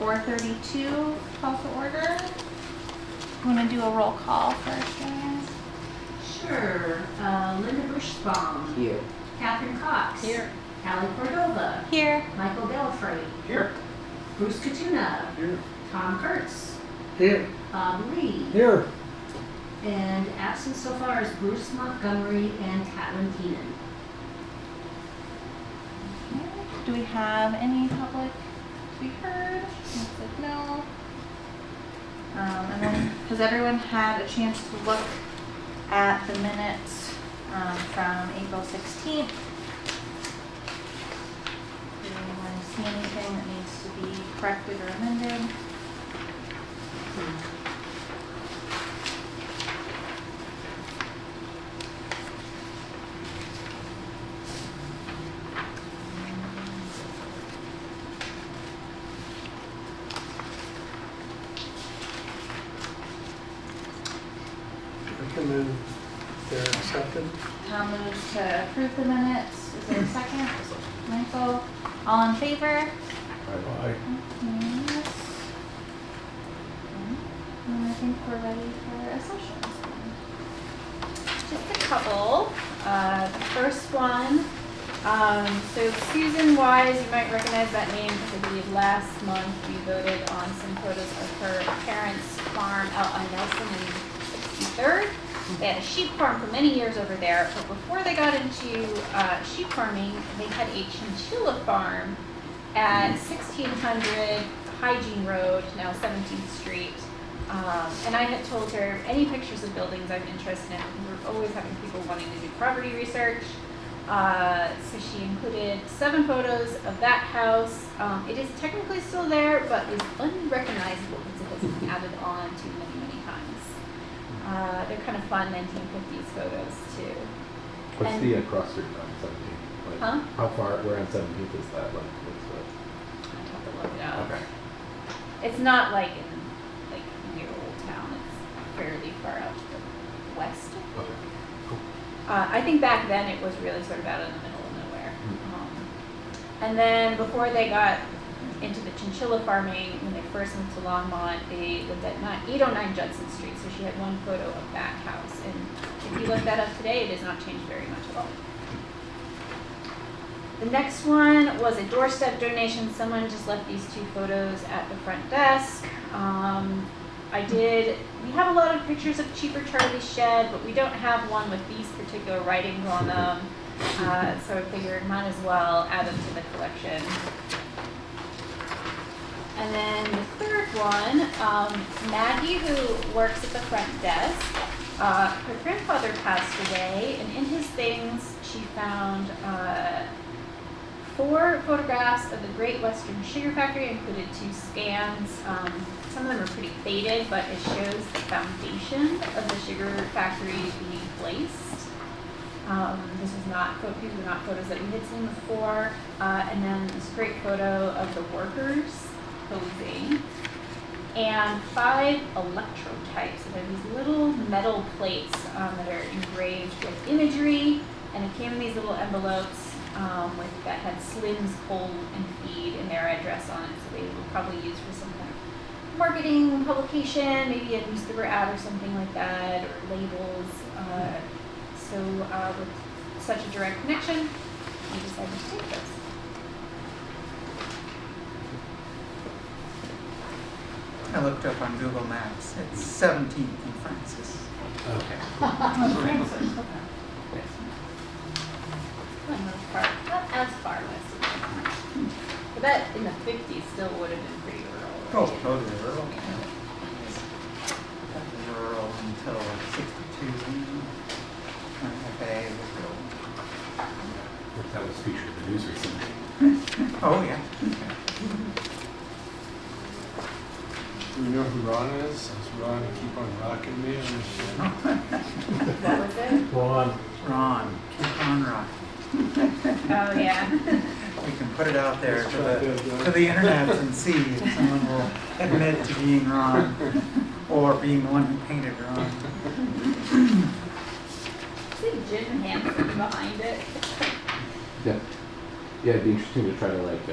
4:32, call to order. I'm going to do a roll call first, guys. Sure. Linda Bushbaum. Here. Catherine Cox. Here. Callie Cordova. Here. Michael Belfry. Here. Bruce Katuna. Here. Tom Kurtz. Here. Bob Lee. Here. And absent so far is Bruce Montgomery and Catlin Keenan. Okay. Do we have any public to be heard? Looks like no. And then, has everyone had a chance to look at the minutes from April 16th? Do anyone see anything that needs to be corrected or amended? Recommend they're accepted. Tom moves to approve the minutes. Is there a second? Michael, all in favor? Aye. Yes. And I think we're ready for a session. Just a couple. The first one, so Susan Wise, you might recognize that name because I believe last month we voted on some photos of her parents' farm out on Nelson and 63rd. They had a sheep farm for many years over there, but before they got into sheep farming, they had a chinchilla farm at 1600 Hygiene Road, now 17th Street. And I had told her any pictures of buildings I'm interested in. We're always having people wanting to do property research. So she included 7 photos of that house. It is technically still there, but is unrecognizable because it has been added on to many times. They're kind of fun 1950s photos too. What's And- the cross street on 17th? Like, Huh? how far, where on 17th is that? Like, what's I'd have to look it up. the? Okay. It's not like in near Old Town. It's fairly far out to the west. Okay. Cool. I think back then it was really sort of out in the middle of nowhere. And then before they got into the chinchilla farming, when they first moved to Longmont, they lived at 809 Judson Street. So she had one photo of that house. And if you look that up today, it has not changed very much at all. The next one was a doorstep donation. Someone just left these 2 photos at the front desk. We have a lot of pictures of Cheaper Charlie's shed, but we don't have one with these particular writings on them. So I figured might as well add them to the collection. And then the third one, Maggie, who works at the front desk, her grandfather passed away, and in his things she found 4 photographs of the Great Western Sugar Factory, included 2 scans. Some of them are pretty faded, but it shows the foundation of the sugar factory being placed. These were not photos that we had seen before. And then this great photo of the workers posing. And 5 electrotypes. So they're these little metal plates that are engraved with imagery, and it came in these little envelopes that had Slim's Cold and Feed and their address on it. So they were probably used for some kind of marketing publication, maybe a newspaper ad or something like that, or labels. So with such a direct connection, we decided to take those. I looked up on Google Maps. It's 17th and Francis. Okay. For the most part, not as far west. But that in the 50s still would have been pretty rural. Oh, right? totally rural. That was rural until 62. When FAA was built. That was featured in the news recently. Oh, yeah. Do you know who Ron is? Does Ron keep on rocking me on the shit? What was it? Ron, keep on rocking. Oh, yeah. We can put it out there to the internet and see if someone will admit to being Ron or being the one who painted Ron. See Jim Hansen behind it. Yeah. Yeah, it'd be interesting to try to like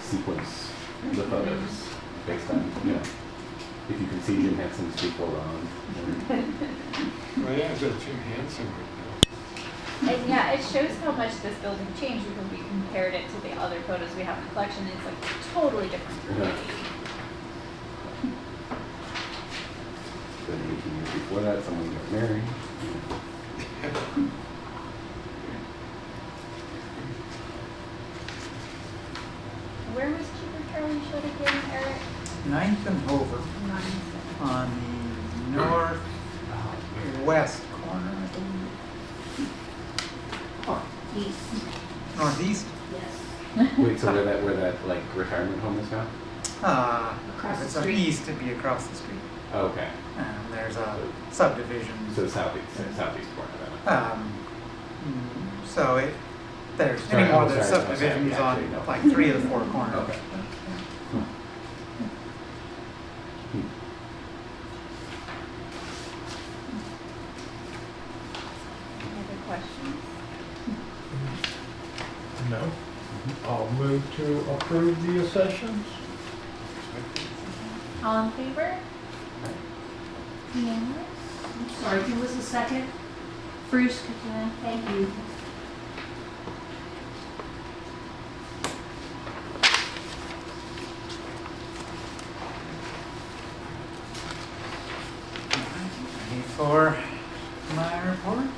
sequence the photos based on, you know, if you can see Jim Henson's before Ron. Well, yeah, it's got Jim Hansen right And yeah, it shows how much this building changed because we compared it to the other photos we have in the collection. It's like totally different from Yeah. 1980. Then 18 years before that, someone got married. Where was Keeper Charlie Shut again, Eric? 9th and Hover on the northwest corner, I believe. East, Northeast. yes. Wait, so where that like retirement home is now? Across If the it's street. east, it'd be across the street. Oh, okay. And there's a subdivision. So southeast corner of that. So there's Sorry, anymore, oh, there's sorry, subdivisions sorry, on actually, no. like 3 of the 4 corners. Okay. Any other questions? No. I'll move to approve the accessions. All in favor? Unanimous? I'm sorry, who was the second? Bruce, could you? Thank you. Ready for my report?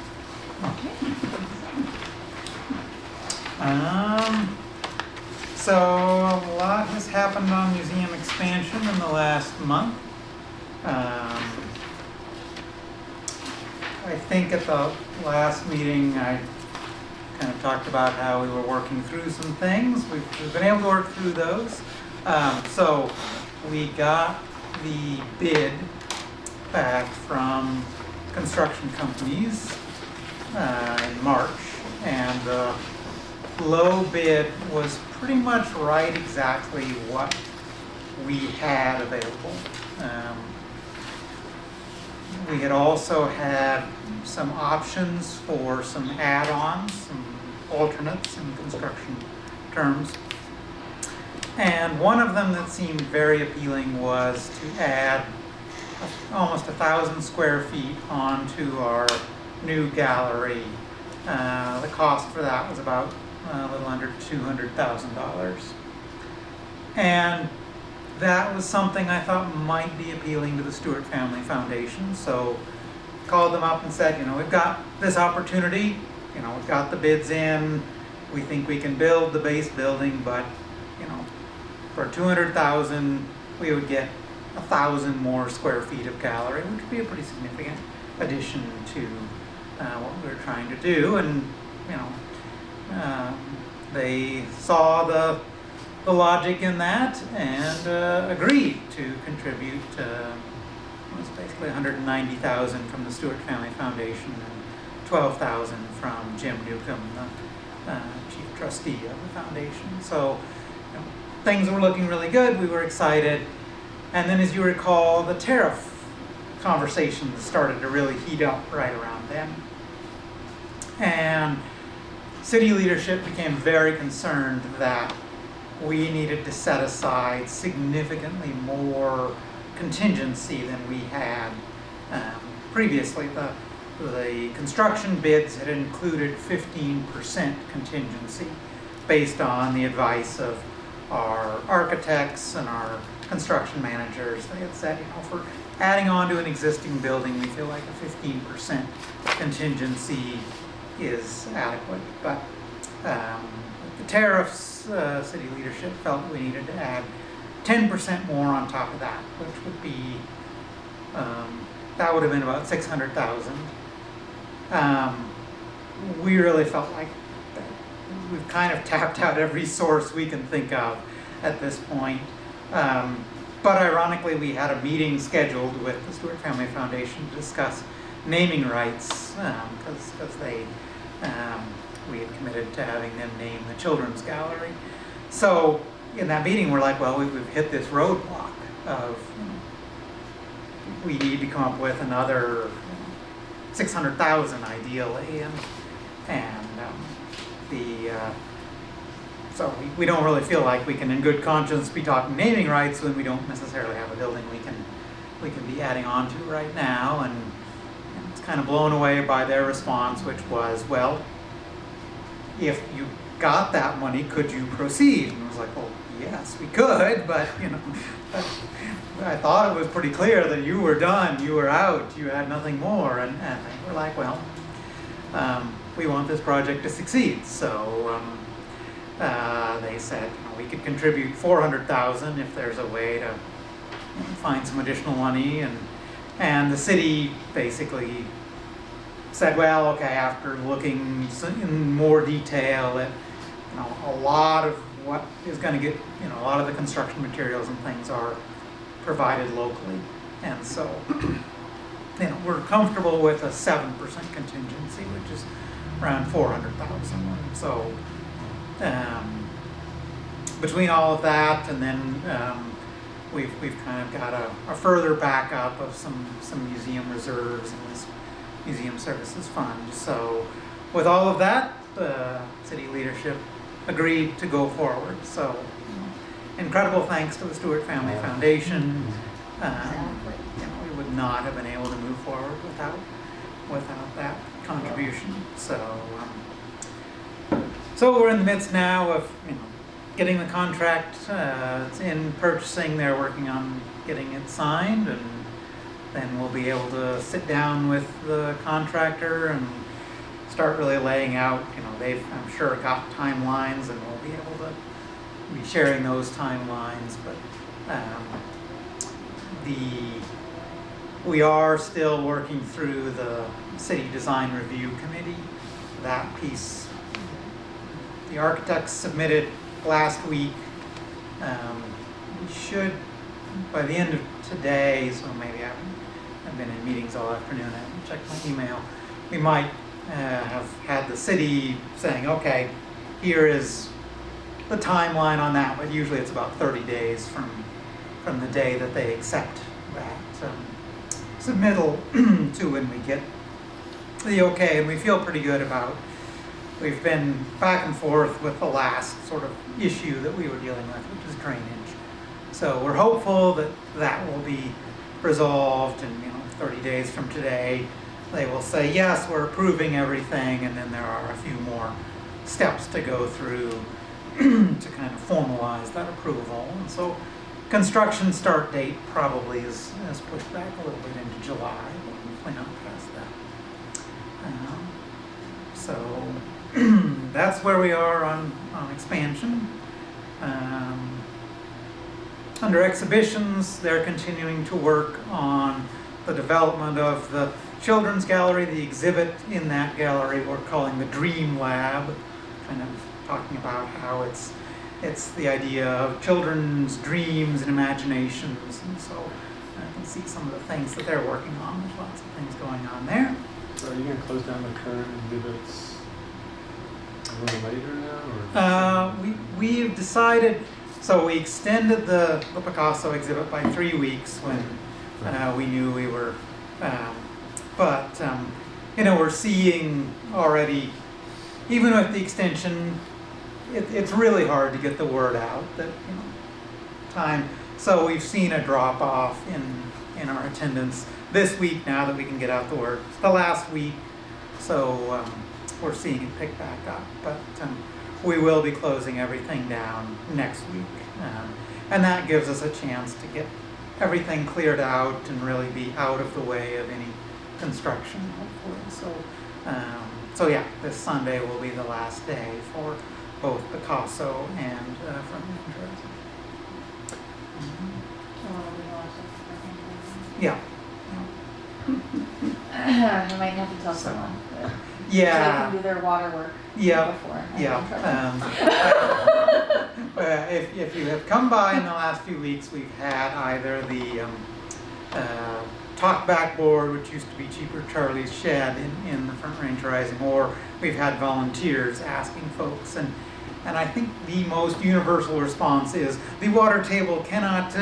So a lot has happened on museum expansion in the last month. I think at the last meeting, I kind of talked about how we were working through some things. We've been able to work through those. So we got the bid back from construction companies in March, and the low bid was pretty much right exactly what we had available. We had also had some options for some add-ons, some alternates in construction terms. And one of them that seemed very appealing was to add almost 1,000 square feet onto our new gallery. The cost for that was about a little under $200,000. And that was something I thought might be appealing to the Stewart Family Foundation. So called them up and said, you know, we've got this opportunity, you know, we've got the bids in, we think we can build the base building, but, you know, for $200,000, we would get 1,000 more square feet of gallery, which would be a pretty significant addition to what we were trying to do. And, you know, they saw the logic in that and agreed to contribute. It was basically $190,000 from the Stewart Family Foundation and $12,000 from Jim Newcomb, the chief trustee of the foundation. So, you know, things were looking really good. We were excited. And then, as you recall, the tariff conversations started to really heat up right around then. And city leadership became very concerned that we needed to set aside significantly more contingency than we had previously. The construction bids had included 15% contingency based on the advice of our architects and our construction managers. They had said, you know, for adding on to an existing building, we feel like a 15% contingency is adequate. But the tariffs, city leadership felt we needed to add 10% more on top of that, which would be, that would have been about $600,000. We really felt like we've kind of tapped out every source we can think of at this point. But ironically, we had a meeting scheduled with the Stewart Family Foundation to discuss naming rights, because we had committed to having them name the Children's Gallery. So in that meeting, we're like, well, we've hit this roadblock of, we need to come up with another 600,000 ideally, so So we don't really feel like we can in good conscience be talking naming rights when we don't necessarily have a building we can be adding on to right now. And it's kind of blown away by their response, which was, well, if you got that money, could you proceed? And I was like, well, yes, we could, but I thought it was pretty clear that you were done, you were out, you had nothing more. And they were like, well, we want this project to succeed. So they said, we could contribute $400,000 if there's a way to find some additional money. And the city basically said, well, okay, after looking in more detail at a lot of what is going to get, a lot of the construction materials and things are provided locally. And so, we're comfortable with a 7% contingency, which is around $400,000. So, between all of that, and then we've kind of got a further backup of some museum reserves in this museum services fund. So, with all of that, city leadership agreed to go forward. So, incredible thanks to the Stewart Family Foundation. Exactly. We would not have been able to move forward without that contribution. So we're in the midst now of getting the contract. It's in purchasing. They're working on getting it signed, and then we'll be able to sit down with the contractor and start really laying out. They've, I'm sure, got timelines, and we'll be able to be sharing those timelines. But we are still working through the City Design Review Committee. That piece, the architects submitted last week. We should, by the end of today, so maybe I've been in meetings all afternoon, I haven't checked my email, we might have had the city saying, okay, here is the timeline on that, but usually it's about 30 days from the day that they accept that submittal to when we get the okay. And we feel pretty good about, we've been back and forth with the last sort of issue that we were dealing with, which is drainage. So we're hopeful that that will be resolved, and 30 days from today they will say, yes, we're approving everything, and then there are a few more steps to go through to kind of formalize that approval. And so construction start date probably is pushed back a little bit into July, but hopefully not past that. So that's where we are on expansion. Under exhibitions, they're continuing to work on the development of the children's gallery. The exhibit in that gallery we're calling the Dream Lab, kind of talking about how it's the idea of children's dreams and imaginations. And so I can see some of the things that they're working on. There's lots of things going on there. So are you going to close down the current exhibits a little later now? Or We've decided, so we extended the Picasso exhibit by 3 weeks when we knew we were, but we're seeing already, even with the extension, it's really hard to get the word out that time. So we've seen a drop off in our attendance this week now that we can get out the word. It's the last week, so we're seeing it pick back up. But we will be closing everything down next week, and that gives us a chance to get everything cleared out and really be out of the way of any construction, hopefully. So yeah, this Sunday will be the last day for both Picasso and from yeah. I might have to tell someone. But Yeah. So they can do their water work before. If you have come by in the last few weeks, we've had either the talk backboard, which used to be Cheaper Charlie's shed in the Front Range Rising, or we've had volunteers asking folks, and I think the most universal response is the water table cannot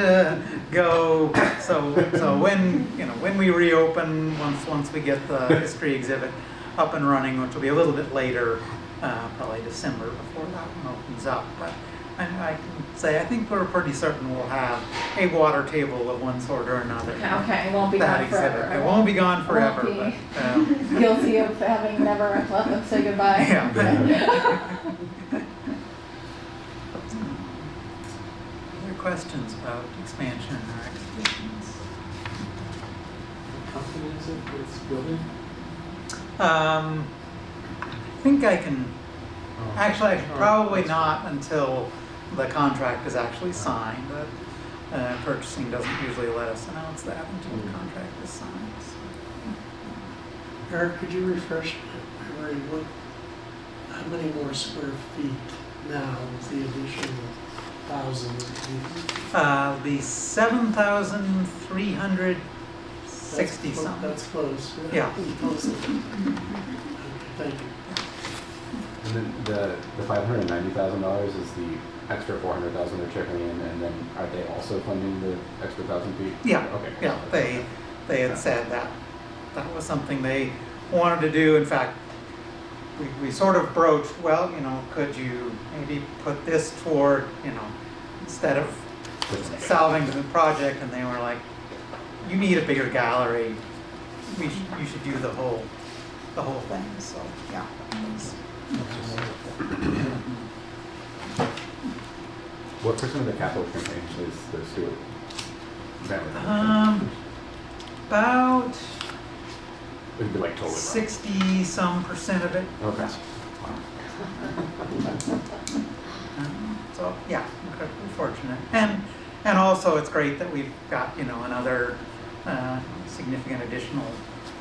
go. So when we reopen, once we get the history exhibit up and running, which will be a little bit later, probably December before that one opens up. But I can say, I think we're pretty certain we'll have a water table of one sort or another. Okay, it won't be That gone exhibit. forever. It won't be gone won't forever, be but, guilty of having never let them say goodbye. yeah. Other questions about expansion or exhibitions? What company is it that's building? I think I can, actually, probably not until the contract is actually signed. Purchasing doesn't usually let us announce that until the contract is signed. Eric, could you refresh my memory, how many more square feet now with the additional 1,000? The 7,360 something. That's close. Yeah. Close. Okay, thank you. And then the $590,000 is the extra 400,000 they're chipping in, and then are they also funding the extra 1,000 feet? Yeah, Okay. yeah, they had said that was something they wanted to do. In fact, we sort of broached, well, could you maybe put this toward, instead of salving the project, and they were like, you need a bigger gallery, you should do the whole thing, so, yeah. What percent of the capital campaign is the Stewart family? About It'd be like totally wrong. 60-some% of it. Okay. So, yeah, incredibly fortunate. And also it's great that we've got, another significant additional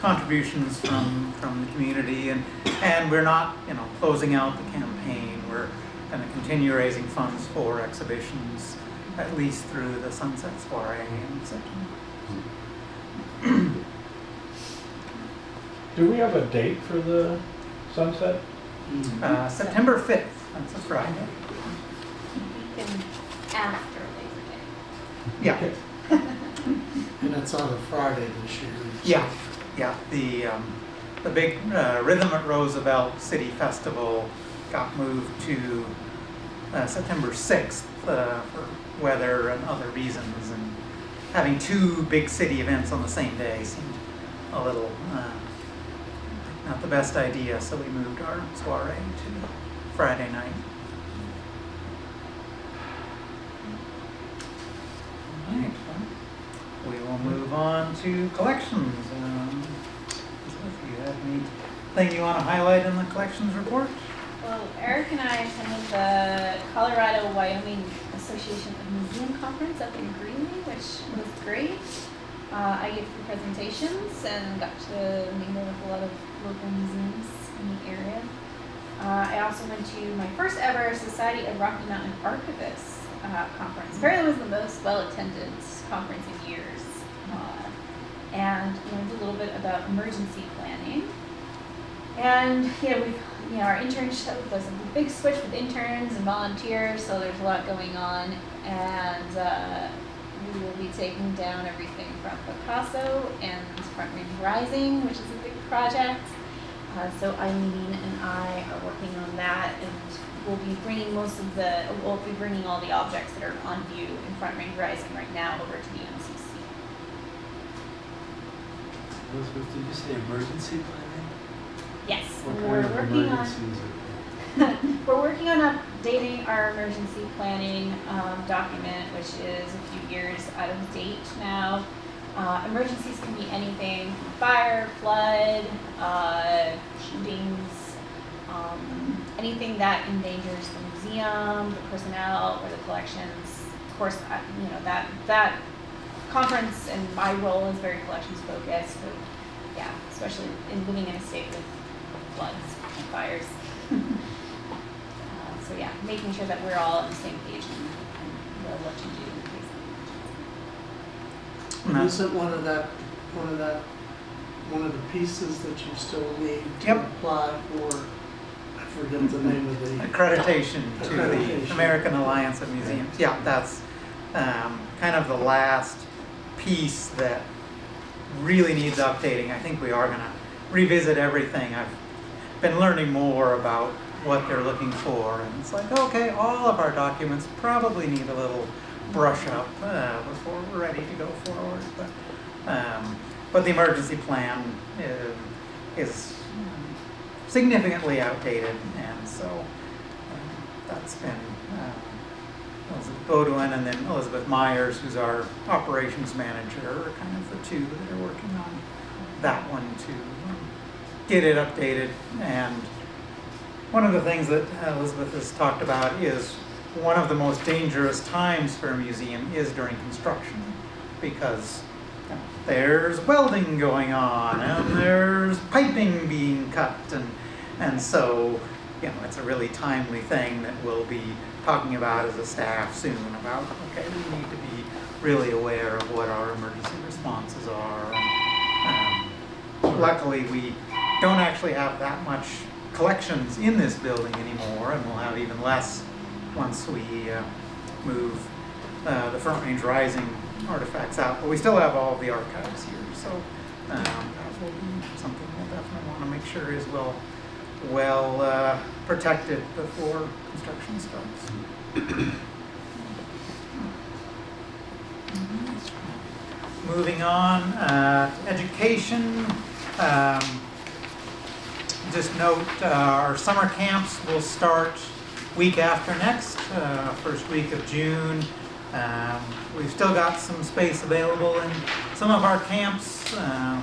contributions from the community, and we're not, closing out the campaign. We're going to continue raising funds for exhibitions, at least through the Sunset Soiree in September. Do we have a date for the sunset? September 5th, that's a Friday. Weekend after Labor Day. Yeah. And it's on a Friday this year. Yeah. The big Rhythm at Roosevelt City Festival got moved to September 6th for weather and other reasons, and having two big city events on the same day seemed a little not the best idea, so we moved our soiree to Friday night. All right. We will move on to collections. If you have anything you want to highlight in the collections report? Well, Eric and I attended the Colorado-Wyoming Association of Museum Conference up in Greeley, which was great. I gave 3 presentations and got to mingle with a lot of local museums in the area. I also went to my first ever Society of Rocky Mountain Archivists conference. Apparently it was the most well-attended conference in years. And learned a little bit about emergency planning. And our internship was a big switch with interns and volunteers, so there's a lot going on. And we will be taking down everything from Picasso and Front Range Rising, which is a big project. So Eileen and I are working on that, and we'll be bringing all the objects that are on view in Front Range Rising right now over to the MCC. Elizabeth, did you say emergency planning? Yes, What we're kind of working emergencies we're working on updating our emergency planning document, which is a few years out of date now. Emergencies can be anything from fire, flood, shootings, anything that endangers the museum, the personnel, or the collections. Of course, that conference and my role is very collections focused. But yeah, especially in living in a state with floods and fires. So yeah, making sure that we're all on the same page and know what to do in case of emergency. Isn't one of the pieces that you still need to Yep. apply for? I forget the name of the Accreditation to the Accreditation. American Alliance of Museums. Yeah, that's kind of the last piece that really needs updating. I think we are going to revisit everything. I've been learning more about what they're looking for. And it's like, okay, all of our documents probably need a little brush up before we're ready to go forward. But the emergency plan is significantly outdated, and so that's been Elizabeth Beaudoin and then Elizabeth Myers, who's our operations manager, are kind of the two that are working on that one to get it updated. And one of the things that Elizabeth has talked about is one of the most dangerous times for a museum is during construction, because there's welding going on and there's piping being cut, and so it's a really timely thing that we'll be talking about as a staff soon about, okay, we need to be really aware of what our emergency responses are. And, luckily, we don't actually have that much collections in this building anymore, and we'll have even less once we move the Front Range Rising artifacts out. But we still have all of the archives here, so that will be something we'll definitely want to make sure is well protected before construction starts. Moving on, education. Just note, our summer camps will start week after next, first week of June. We've still got some space available in some of our camps,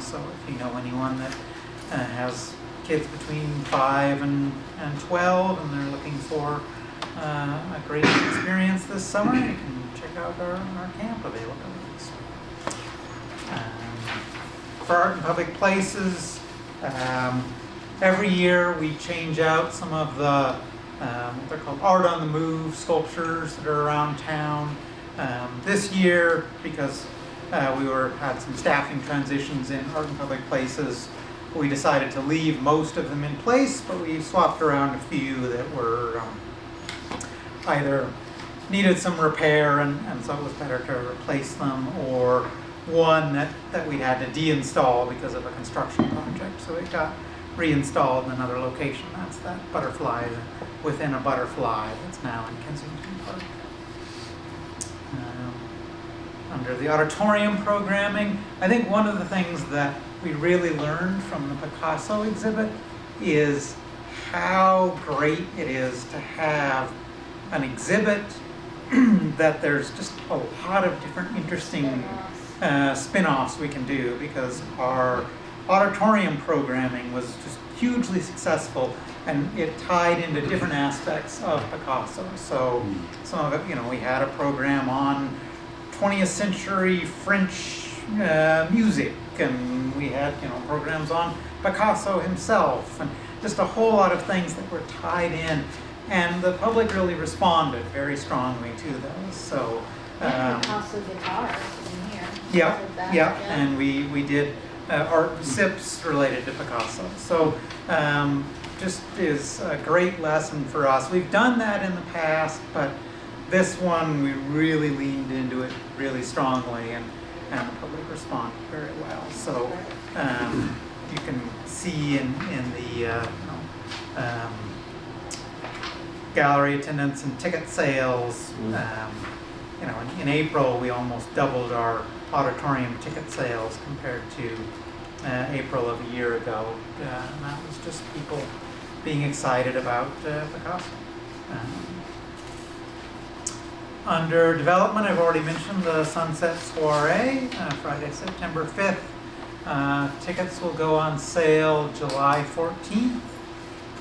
so if you know anyone that has kids between 5 and 12 and they're looking for a great experience this summer, you can check out our camp availabilities. For art and public places, every year we change out some of the what they're called art on the move sculptures that are around town. This year, because we had some staffing transitions in art and public places, we decided to leave most of them in place, but we swapped around a few that were either needed some repair, and so it was better to replace them, or one that we had to deinstall because of a construction project. So it got reinstalled in another location. That's that butterfly within a butterfly that's now in Kensington Park. Under the auditorium programming, I think one of the things that we really learned from the Picasso exhibit is how great it is to have an exhibit that there's just a lot of different interesting spin-offs we can do, because our auditorium programming was just hugely successful, and it tied into different aspects of Picasso. So some of it, we had a program on 20th century French music, and we had programs on Picasso himself, and just a whole lot of things that were tied in, and the public really responded very strongly to those. So Picasso guitars in here. Yeah, and we did art sips related to Picasso. So just is a great lesson for us. We've done that in the past, but this one we really leaned into it really strongly, and the public responded very well. So you can see in the gallery attendance and ticket sales. In April we almost doubled our auditorium ticket sales compared to April of a year ago, and that was just people being excited about Picasso. Under development, I've already mentioned the Sunset Soiree, Friday, September 5th. Tickets will go on sale July 14th.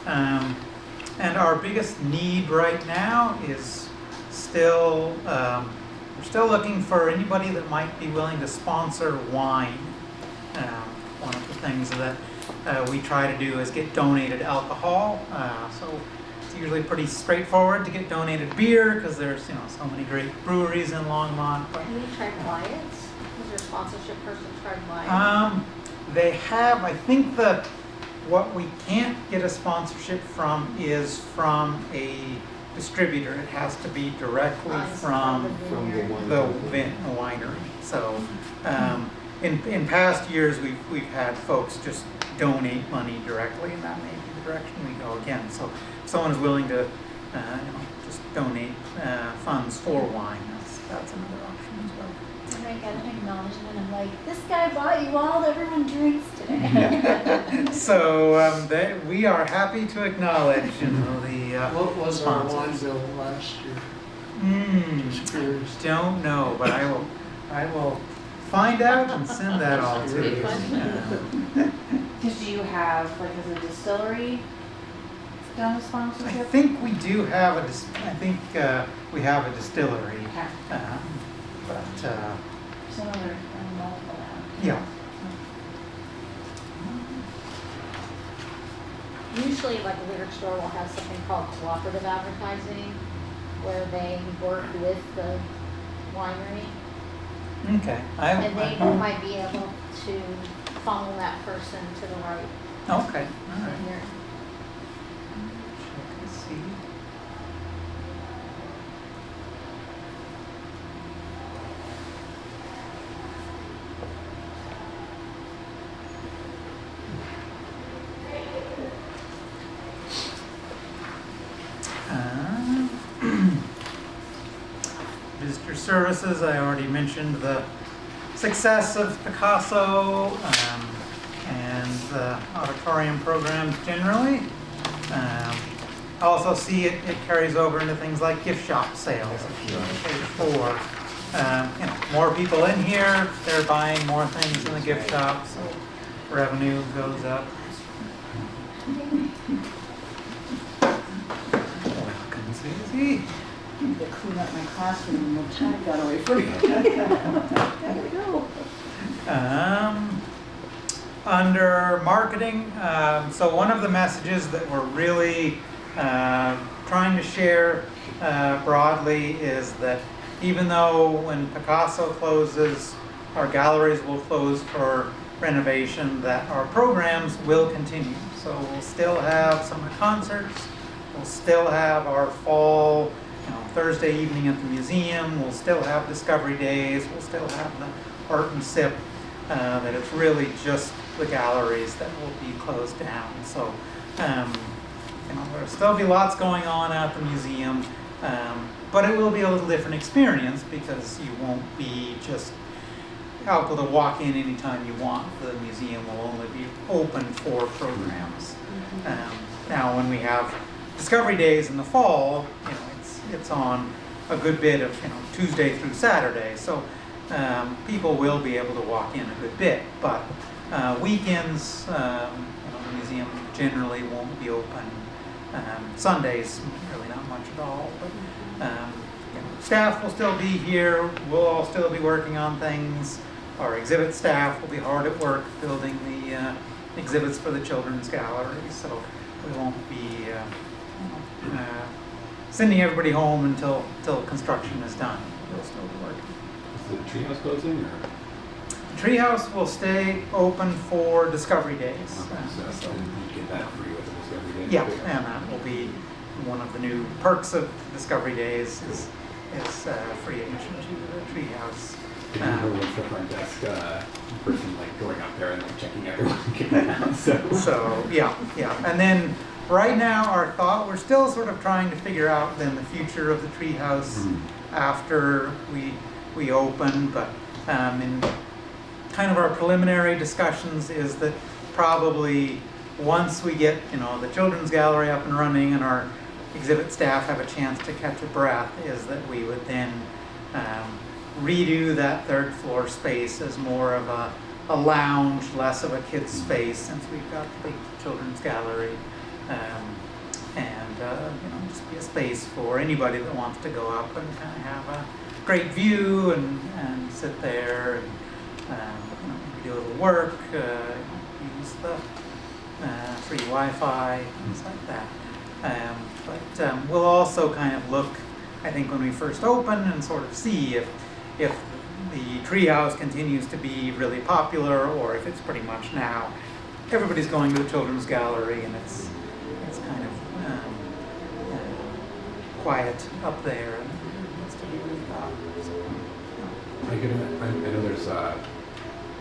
And our biggest need right now is still, we're still looking for anybody that might be willing to sponsor wine. One of the things that we try to do is get donated alcohol. So it's usually pretty straightforward to get donated beer, because there's so many great breweries in Longmont. But Have you tried Wyatt's? Has your sponsorship person tried Wyatt's? they have, I think what we can't get a sponsorship from is from a distributor. It has to be directly from the winery. So in past years we've had folks just donate money directly, and that may be the direction we go again. So if someone is willing to, just donate funds for wine, that's another option as well. And I get an acknowledgement. I'm like, this guy bought you all everyone drinks today. So we are happy to acknowledge, the What was our wine sponsors. bill last year? Just curious. Don't know, but I will find out and send that all to you. Because do you have, like, as a distillery, done a I sponsorship? think we do have we have a distillery, Okay. but Some other, multiple now. yeah. Usually, like a liquor store will have something called cooperative advertising, where they work with the winery, Okay. and they might be able to funnel that person to the right. Okay. All right. Here. Check and see. Visitor services, I already mentioned the success of Picasso and the auditorium programs generally. I also see it carries over into things like gift shop sales. If you pay for more people in here, they're buying more things in the gift shop, so revenue goes up. Welcome, Susie. I need to clean up my classroom, and the tag got away from me. There we go. Under marketing, so one of the messages that we're really trying to share broadly is that even though when Picasso closes, our galleries will close for renovation, that our programs will continue. So we'll still have summer concerts, we'll still have our fall Thursday evening at the museum, we'll still have Discovery Days, we'll still have the Art and Sip, that it's really just the galleries that will be closed down. So, there'll still be lots going on at the museum, but it will be a little different experience because you won't be just able to walk in anytime you want. The museum will only be open for programs. Now, when we have Discovery Days in the fall, it's on a good bit of Tuesday through Saturday, so people will be able to walk in a good bit. But weekends, the museum generally won't be open. Sundays, really not much at all. But staff will still be here. We'll all still be working on things. Our exhibit staff will be hard at work building the exhibits for the children's gallery. So we won't be sending everybody home until construction is done. We'll still be working. Is the treehouse closing or? The treehouse will stay open for Discovery Days. So you get that free with the Discovery Day? Yeah, and that will be one of the new perks of Discovery Days is free admission to the treehouse. Did you know what's the front desk person going up there and checking everyone and getting out? So yeah, and then right now our thought, we're still sort of trying to figure out then the future of the treehouse after we open, but in kind of our preliminary discussions is that probably once we get the children's gallery up and running and our exhibit staff have a chance to catch a breath, is that we would then redo that third floor space as more of a lounge, less of a kid's space, since we've got the big children's gallery, and just be a space for anybody that wants to go up and kind of have a great view and sit there and do a little work, use the free Wi-Fi, things like that. But we'll also kind of look, I think, when we first open and sort of see if the treehouse continues to be really popular or if it's pretty much now everybody's going to the children's gallery and it's kind of quiet up there and it's to be really thought. So, I know there's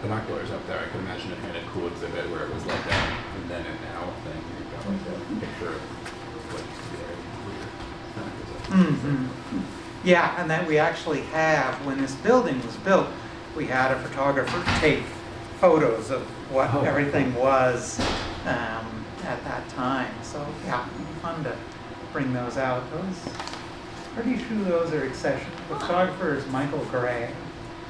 binoculars up there, I could imagine a kind of cool exhibit where it was like that and then and now thing. You've got like a picture of what used to be there. Yeah, and that we actually have, when this building was built, we had a photographer take photos of what Oh, everything was at that time. So yeah, it'd be fun to bring those out. Pretty sure those are accession. The photographer is Michael Gray.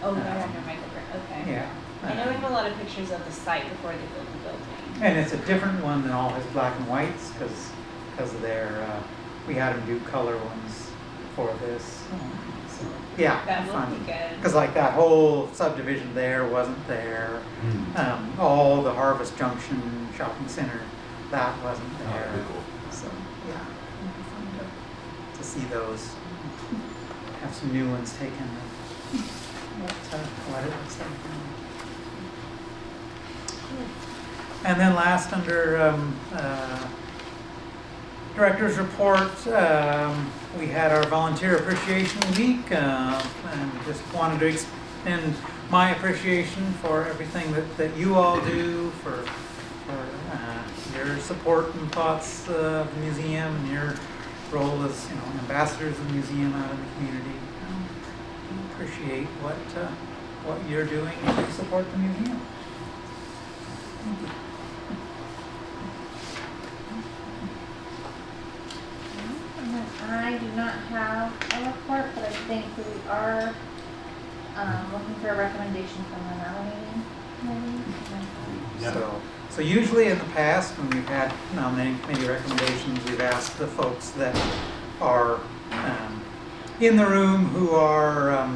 Oh, I know Michael Britt, okay. Yeah. I know we have a lot of pictures of the site before they built the building. And it's a different one than all his black and whites because of their, we had him do color ones for this. So, yeah, That will fun. be good. Because like that whole subdivision there wasn't there. All the Harvest Junction shopping center, that wasn't Oh, there. that'd be cool. So yeah, it'd be fun to see those. Have some new ones taken. What it looks like. And then last under Director's Report, we had our Volunteer Appreciation Week, and just wanted to extend my appreciation for everything that you all do, for your support and thoughts of the museum, and your role as ambassadors of the museum out in the community. We appreciate what you're doing to support the museum. Thank you. I do not have a report, but I think we are looking for a recommendation from the nominating committee. So usually in the past, when we've had nominating committee recommendations, we've asked the folks that are in the room who are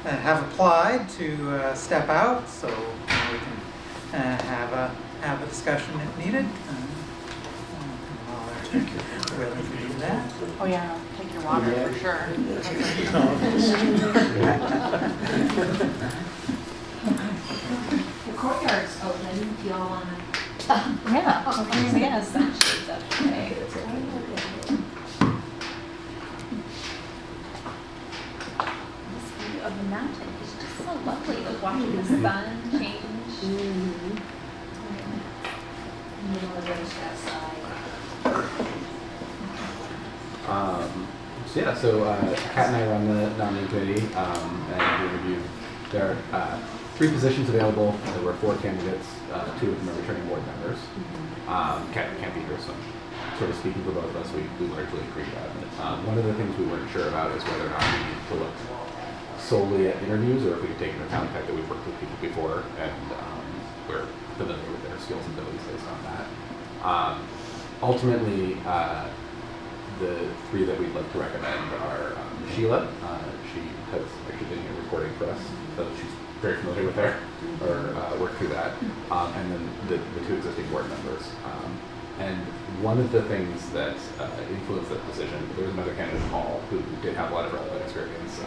have applied to step out, so we can have a discussion if needed. While they're willing to do that. Oh, yeah, take your water for sure. The courtyard's open, if y'all wanna. Yeah. Okay, yes, that shades up today. This view of the mountain is just so lovely, like watching the sun change. So Kat and I are on the nominating committee, and we reviewed, there are 3 positions available. There were 4 candidates, 2 of them are returning board members. Kat can't be here, so I'm sort of speaking for both of us, we largely agreed on it. One of the things we weren't sure about is whether or not we need to look solely at interviews, or if we could take into account the fact that we've worked with people before and we're familiar with their skills and abilities based on that. Ultimately, the 3 that we'd like to recommend are Sheila. She has actually been here recording for us, so she's very familiar with her, or worked through that. And then the 2 existing board members. And one of the things that influenced that decision, there was another candidate, Paul, who did have a lot of relevant experience.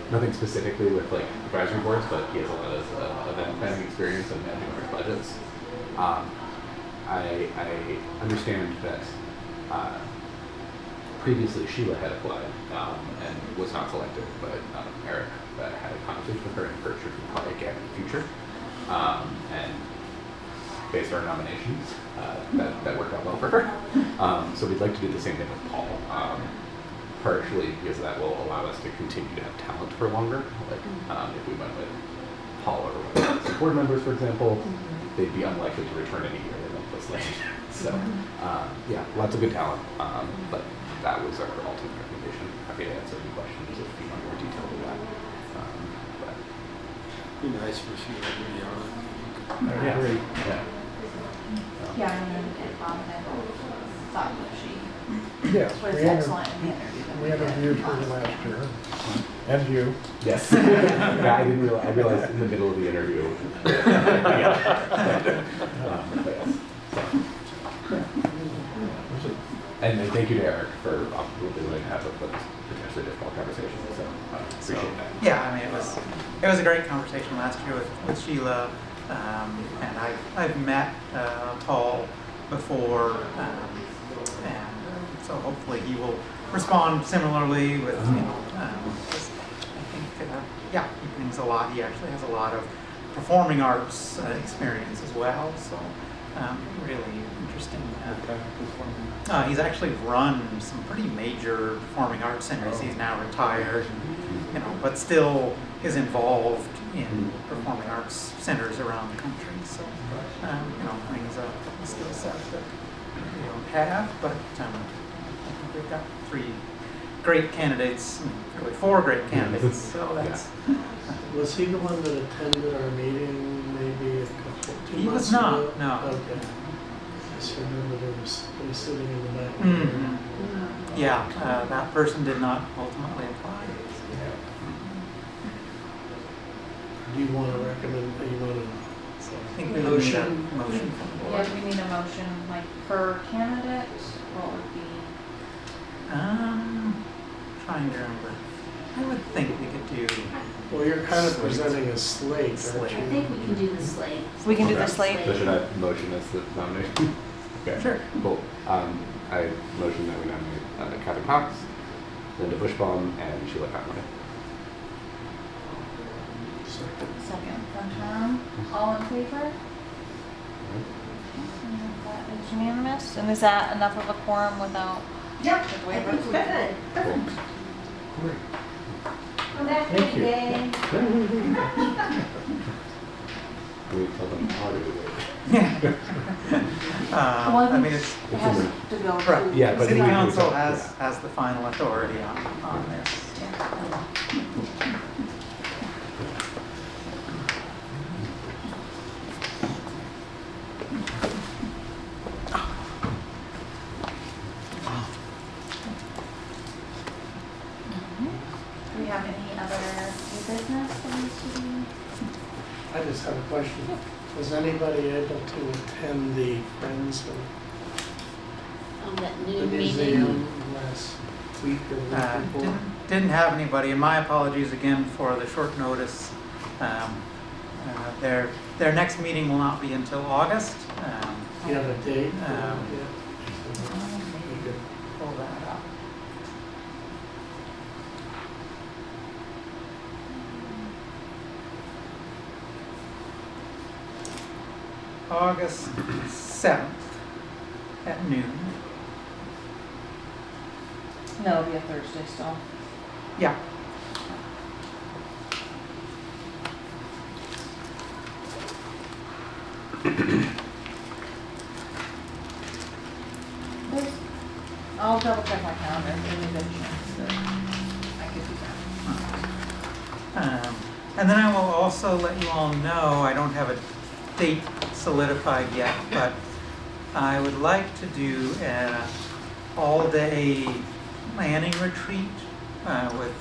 Nothing specifically with like advisory boards, but he has a lot of event planning experience and managing large budgets. I understand that previously Sheila had applied and was not selected, but Eric had a conversation with her and encouraged her to apply again in the future. And based on our nominations, that worked out well for her. So we'd like to do the same thing with Paul. Partially because that will allow us to continue to have talent for longer. Like if we went with Paul or some board members, for example, they'd be unlikely to return any year they went this late. So yeah, lots of good talent. But that was our ultimate recommendation. Happy to answer any questions if you want more detail to that. Be nice for she to be on. Yeah. Great. Yeah. Yeah, and Bob and I both thought that she Yes, was we excellent in the interview. we interviewed her last year, and you. Yes. Yeah, I didn't realize. I realized in the middle of the interview. But yes. And thank you to Eric for willing to have a potentially difficult conversation. So appreciate that. Yeah, I mean it was a great conversation last year with Sheila, and I've met Paul before, and so hopefully he will respond similarly with just, I think yeah, he brings a lot. He actually has a lot of performing arts experience as well. So really interesting. He's actually run some pretty major performing arts centers. He's now retired, but still is involved in performing arts centers around the country. So, brings a skill set that we don't have, but we've got 3 great candidates, really 4 great candidates. So that's. Was he the one that attended our meeting maybe a couple, 2 He months was not. ago? No. Okay. I just remember there was somebody sitting in the back. Mhm. Yeah, that person did not ultimately apply. Do you want to recommend, you want to? So I think we need a motion from the Yeah, board. we need a motion, like, per candidate, what would be? Trying to remember. I would think we could do. Well, you're kind of presenting a slate, aren't Slate. I you? think we can do the slate. We can do the Okay. slate. So should I motion as the nomination? Okay. Sure. Cool. I motion that we nominate Catherine Cox, Linda Bushbaum, and Sheila Conway. Second from Tom, all in favor? That is unanimous, and is that enough of a quorum without? Yep, With I waivers? think we're good. Cool. Come back Thank you. again. Can we tell them how to do it? I mean, it's, It has to go Right, to. yeah, but City we- Council yeah. has the final authority on this. Do we have any other new business that needs to be? I just have a question. Was anybody able to attend the Friends of That the new meeting. Museum last week or the week before? Didn't have anybody, and my apologies again for the short notice. Their next meeting will not be until August. You have a date? Yeah. We could- Pull that up. August 7th at noon. That'll be a Thursday still. Yeah. I'll double check my calendar, if there's a good chance that I could do that. And then I will also let you all know, I don't have a date solidified yet, but I would like to do an all-day planning retreat with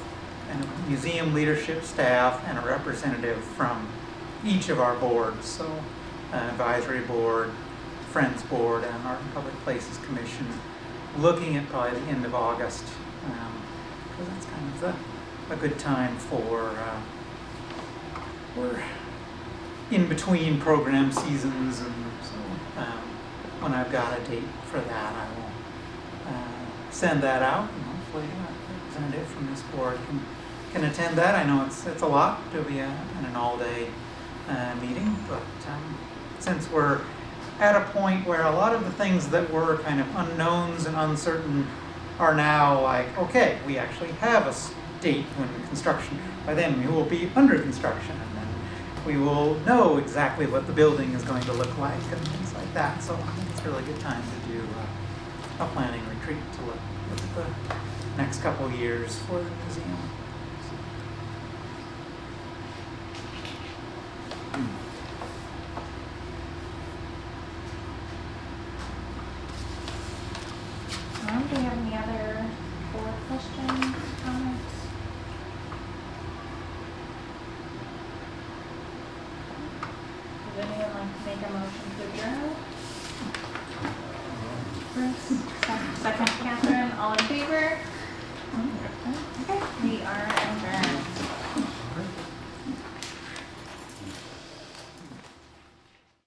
a museum leadership staff and a representative from each of our boards. So advisory board, Friends board, and our Public Places Commission, looking at probably the end of August, because that's kind of a good time for we're in between program seasons, and so when I've got a date for that, I will send that out, and hopefully a representative from this board can attend that. I know it's a lot to be in an all-day meeting, but since we're at a point where a lot of the things that were kind of unknowns and uncertain are now like, okay, we actually have a date when construction, by then we will be under construction, and then we will know exactly what the building is going to look like and things like that. So I think it's a really good time to do a planning retreat to look at the next couple years for the museum. Do you have any other board questions, comments? Would anyone like to make a motion to adjourn? Bruce, second Catherine, all in favor? Okay.